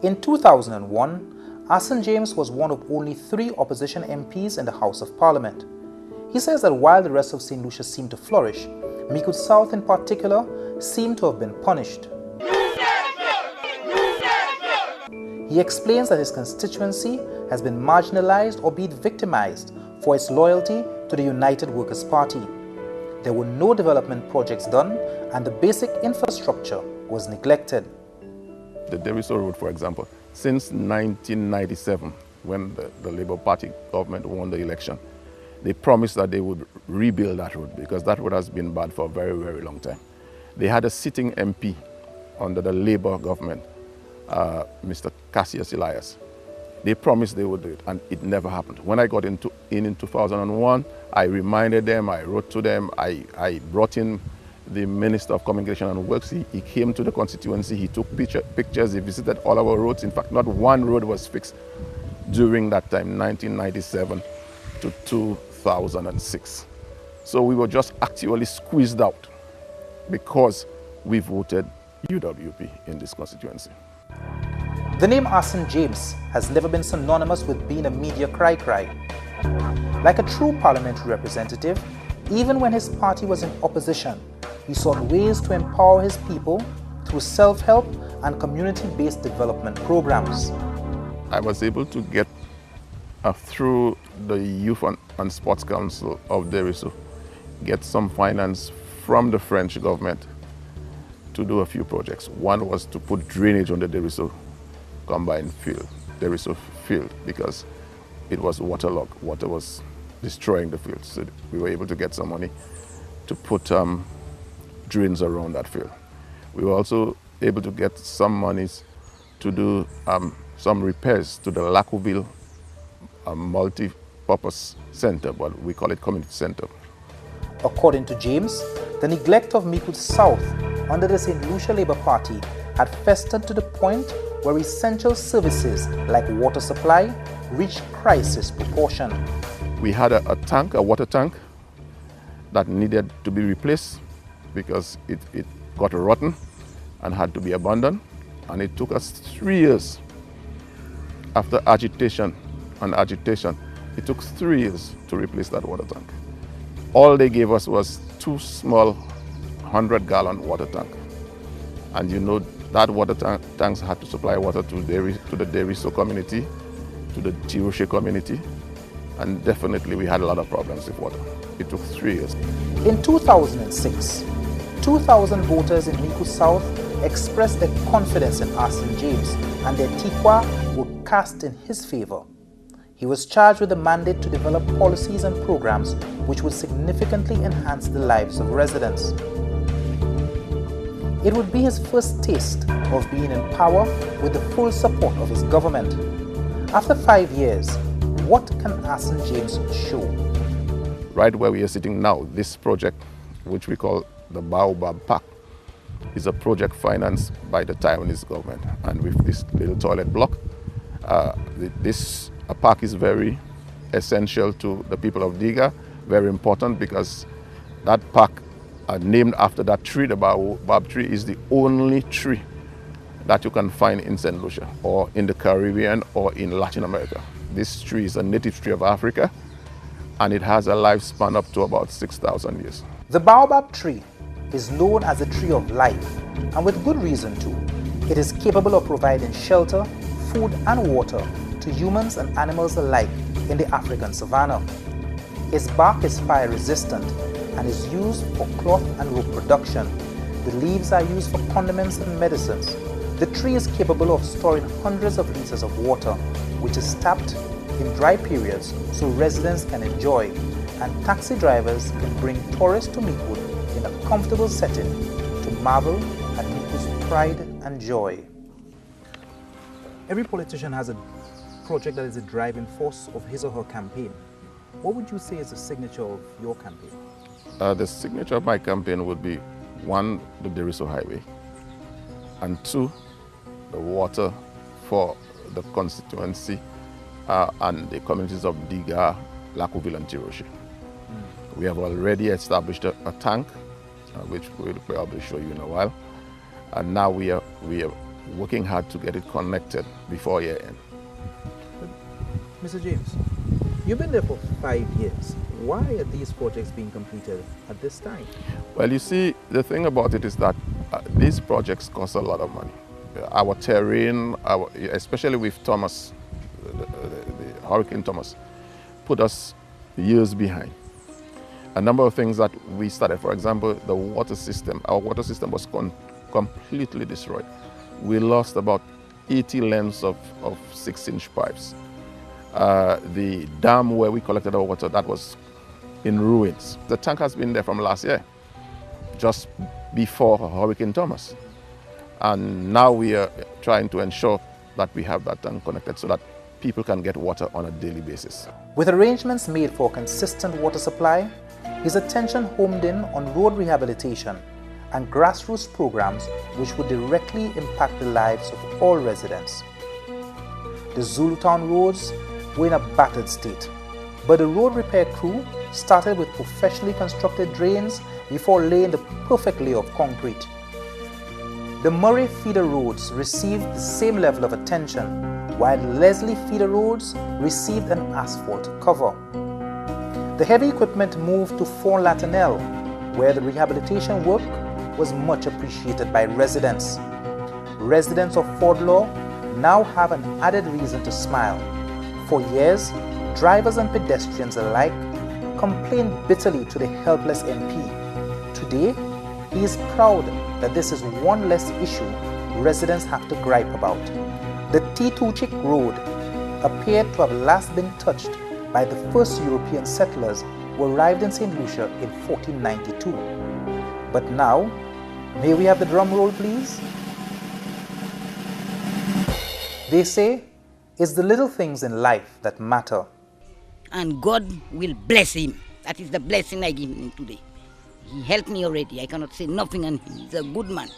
In 2001, Arsene James was one of only 3 opposition MPs in the House of Parliament. He says that while the rest of St. Lucia seemed to flourish, Micoud South in particular seemed to have been punished. He explains that his constituency has been marginalized or been victimized for its loyalty to the United Workers' Party. There were no development projects done and the basic infrastructure was neglected. The Deriso Road, for example, since 1997, when the Labour Party government won the election, they promised that they would rebuild that road because that road has been bad for a very, very long time. They had a sitting MP under the Labour government, Mr. Cassius Elias. They promised they would do it, and it never happened. When I got in 2001, I reminded them, I wrote to them, I brought in the Minister of Communication and Works. He came to the constituency, he took pictures, he visited all our roads. In fact, not one road was fixed during that time, 1997 to 2006. So we were just actually squeezed out because we voted UWP in this constituency. The name Arsene James has never been synonymous with being a media cry-cry. Like a true parliamentary representative, even when his party was in opposition, he sought ways to empower his people through self-help and community-based development programs. I was able to get, through the Youth and Sports Council of Deriso, get some finance from the French government to do a few projects. One was to put drainage on the Deriso combined field, Deriso field, because it was waterlogged. Water was destroying the field. So we were able to get some money to put drains around that field. We were also able to get some monies to do some repairs to the Lacouville multi-purpose center, but we call it community center. According to James, the neglect of Micoud South under the St. Lucia Labour Party had festered to the point where essential services like water supply reached crisis proportion. We had a water tank that needed to be replaced because it got rotten and had to be abandoned. And it took us 3 years. After agitation and agitation, it took 3 years to replace that water tank. All they gave us was 2 small 100-gallon water tanks. And you know that water tanks had to supply water to the Deriso community, to the Tiroshe community, and definitely we had a lot of problems with water. It took 3 years. In 2006, 2,000 voters in Micoud South expressed their confidence in Arsene James and their tikwa were cast in his favor. He was charged with the mandate to develop policies and programs which would significantly enhance the lives of residents. It would be his first taste of being in power with the full support of his government. After 5 years, what can Arsene James show? Right where we are sitting now, this project, which we call the Baobab Park, is a project financed by the Taiwanese government. And with this little toilet block, this park is very essential to the people of Diga, very important because that park, named after that tree, the baobab tree, is the only tree that you can find in St. Lucia or in the Caribbean or in Latin America. This tree is a native tree of Africa and it has a lifespan up to about 6,000 years. The baobab tree is known as a tree of life, and with good reason too. It is capable of providing shelter, food and water to humans and animals alike in the African savanna. Its bark is fire resistant and is used for cloth and rope production. The leaves are used for condiments and medicines. The tree is capable of storing hundreds of liters of water, which is tapped in dry periods so residents can enjoy, and taxi drivers can bring tourists to Micoud in a comfortable setting to marvel at Micoud's pride and joy. Every politician has a project that is a driving force of his or her campaign. What would you say is the signature of your campaign? The signature of my campaign would be 1, the Deriso Highway, and 2, the water for the constituency and the communities of Diga, Lacouville and Tiroshe. We have already established a tank, which we'll probably show you in a while, and now we are working hard to get it connected before year end. Mr. James, you've been there for 5 years. Why are these projects being completed at this time? Well, you see, the thing about it is that these projects cost a lot of money. Our terrain, especially with Thomas, the Hurricane Thomas, put us years behind. A number of things that we started, for example, the water system. Our water system was completely destroyed. We lost about 80 lengths of 6-inch pipes. The dam where we collected our water, that was in ruins. The tank has been there from last year, just before Hurricane Thomas. And now we are trying to ensure that we have that tank connected so that people can get water on a daily basis. With arrangements made for consistent water supply, his attention homed in on road rehabilitation and grassroots programs which would directly impact the lives of all residents. The Zulutown roads were in a battered state, but the road repair crew started with professionally constructed drains before laying the perfect layer of concrete. The Murray feeder roads received the same level of attention, while the Leslie feeder roads received an asphalt cover. The heavy equipment moved to Fort Latinelle, where the rehabilitation work was much appreciated by residents. Residents of Fort Law now have an added reason to smile. For years, drivers and pedestrians alike complained bitterly to the helpless MP. Today, he is proud that this is one less issue residents have to gripe about. The T2 Road appeared to have last been touched by the first European settlers who arrived in St. Lucia in 1492. But now, may we have the drum roll, please? They say it's the little things in life that matter. And God will bless him. That is the blessing I give him today. He helped me already. I cannot say nothing on him. He's a good man.